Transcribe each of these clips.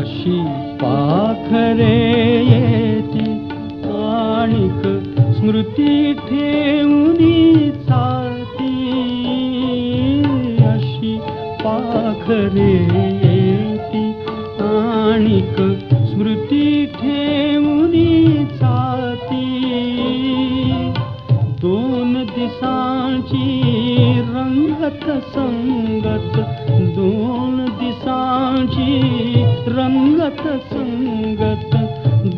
अशी पाखरे येती आणिक स्मृती ठेवूनी चालती, अशी पाखरे येती आणिक स्मृती ठेवूनी चालती. दोन दिसांची रंगत संगत, दोन दिसांची रंगत संगत,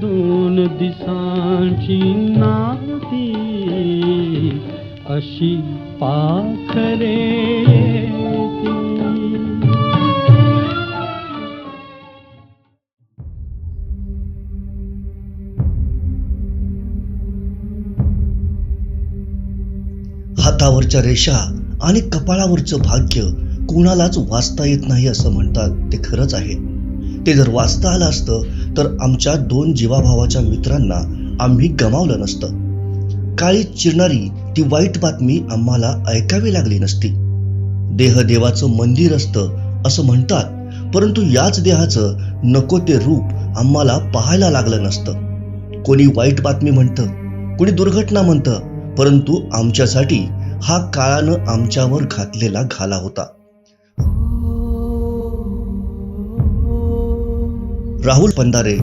दोन दिसांची नाती, अशी पाखरे येती. हातावरच्या रेषा आणि कपाळावरचं भाग्य कोणालाच वाचता येत नाही असं म्हणतात, ते खरंच आहे. ते जर वाचता आलं असतं तर आमच्या 2 जीवाभावाच्या मित्रांना आम्ही गमावलं नसतं. काळी चिरणारी ती वाईट बातमी आम्हाला ऐकावी लागली नसती. देह देवाचं मंदिर असतं असं म्हणतात, परंतु याच देहाचं नको ते रूप आम्हाला पाहायला लागलं नसतं. कोणी वाईट बातमी म्हणतं, कोणी दुर्घटना म्हणतं, परंतु आमच्यासाठी हा काळानं आमच्यावर घातलेला घाला होता. राहुल पंधारे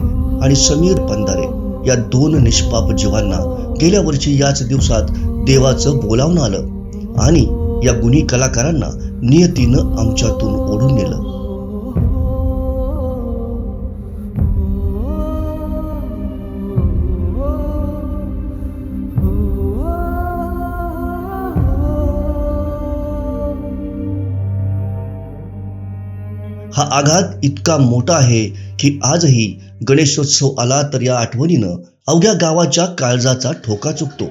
आणि समीर पंधारे या 2 निष्पाप जीवांना गेल्या वर्षी याच दिवसात देवाचं बोलावणं आलं आणि या गुणी कलाकारांना नियतीनं आमच्यातून ओढून नेलं. हा आघात इतका मोठा आहे की आजही गणेशोत्सव आला तर या आठवणीनं अवघ्या गावाच्या काळजाचा ठोका चुकतो.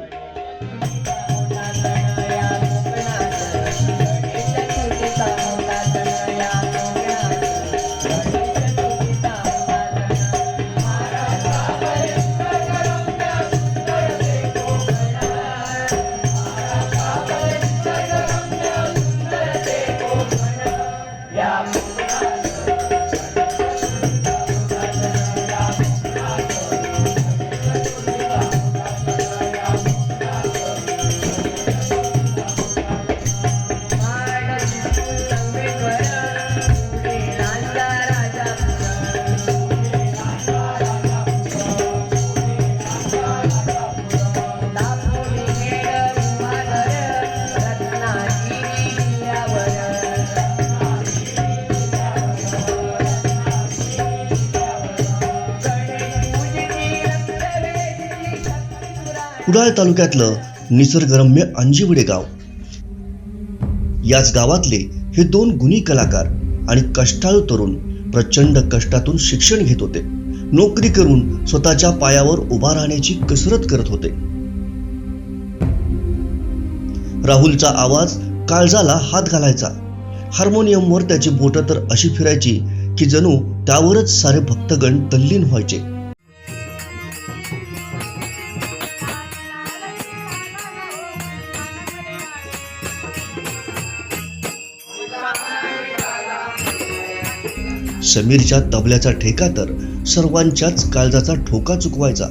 कुडाळ तालुक्यातलं निसर्गरम्य अंजिवडे गाव. याच गावातले हे 2 गुणी कलाकार आणि कष्टाळू तरुण प्रचंड कष्टातून शिक्षण घेत होते. नोकरी करून स्वतःच्या पायावर उभा राहण्याची कसरत करत होते. राहुलचा आवाज काळजाला हात घालायचा. हार्मोनियमवर त्याची बोटं तर अशी फिरायची की जणू त्यावरच सारे भक्तगण तल्लीन व्हायचे. समीरच्या तबल्याचा ठेका तर सर्वांच्याच काळजाचा ठोका चुकवायचा.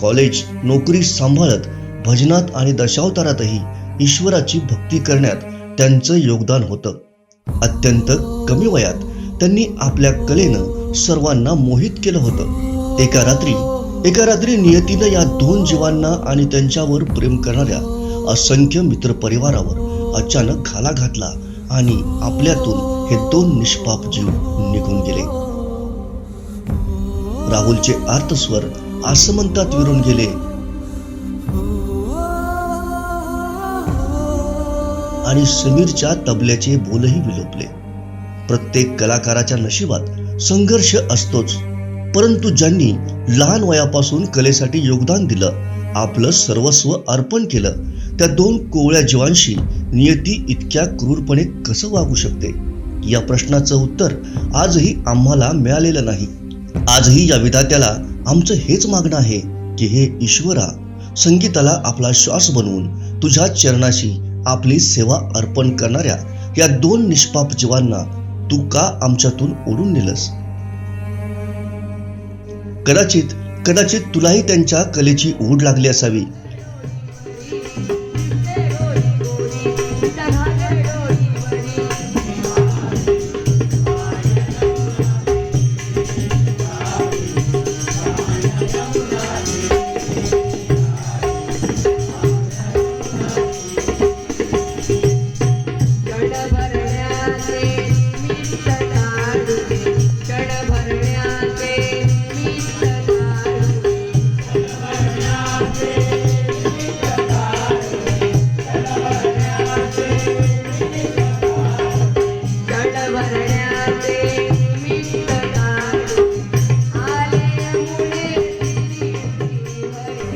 कॉलेज, नोकरी सांभाळत भजनात आणि दशावतारातही ईश्वराची भक्ती करण्यात त्यांचं योगदान होतं. अत्यंत कमी वयात त्यांनी आपल्या कलेनं सर्वांना मोहित केलं होतं. एका रात्री नियतीनं या 2 जीवांना आणि त्यांच्यावर प्रेम करणाऱ्या असंख्य मित्रपरिवारावर अचानक घाला घातला आणि आपल्यातून हे 2 निष्पाप जीव निघून गेले. राहुलचे आर्तस्वर आसमंतात विरून गेले आणि समीरच्या तबल्याचे बोलही विलोपले. प्रत्येक कलाकाराच्या नशिबात संघर्ष असतोच, परंतु ज्यांनी लहान वयापासून कलेसाठी योगदान दिलं, आपलं सर्वस्व अर्पण केलं, त्या दोन कोवळ्या जीवांशी नियती इतक्या क्रूरपणे कसं वागू शकते? या प्रश्नाचं उत्तर आजही आम्हाला मिळालेलं नाही. आजही या विधात्याला आमचं हेच मागणं आहे की हे ईश्वरा, संगीताला आपला श्वास बनवून तुझ्या चरणाशी आपली सेवा अर्पण करणाऱ्या या दोन निष्पाप जीवांना तू का आमच्यातून ओढून नेलंस? कदाचित तुलाही त्यांच्या कलेची ओढ लागली असावी.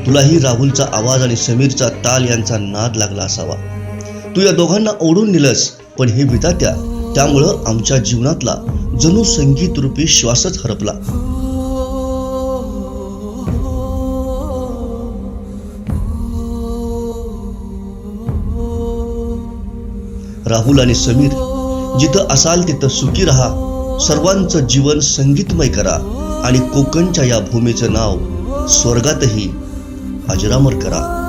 तुलाही राहुलचा आवाज आणि समीरचा ताल यांचा नाद लागला असावा. तू या दोघांना ओढून नेलंस, पण हे विधात्या, त्यामुळं आमच्या जीवनातला जणू संगीत रूपी श्वासच हरपला. राहुल आणि समीर, जिथं असाल तिथं सुखी राहा, सर्वांचं जीवन संगीतमय करा आणि कोकणच्या या भूमीचं नाव स्वर्गातही अजरामर करा.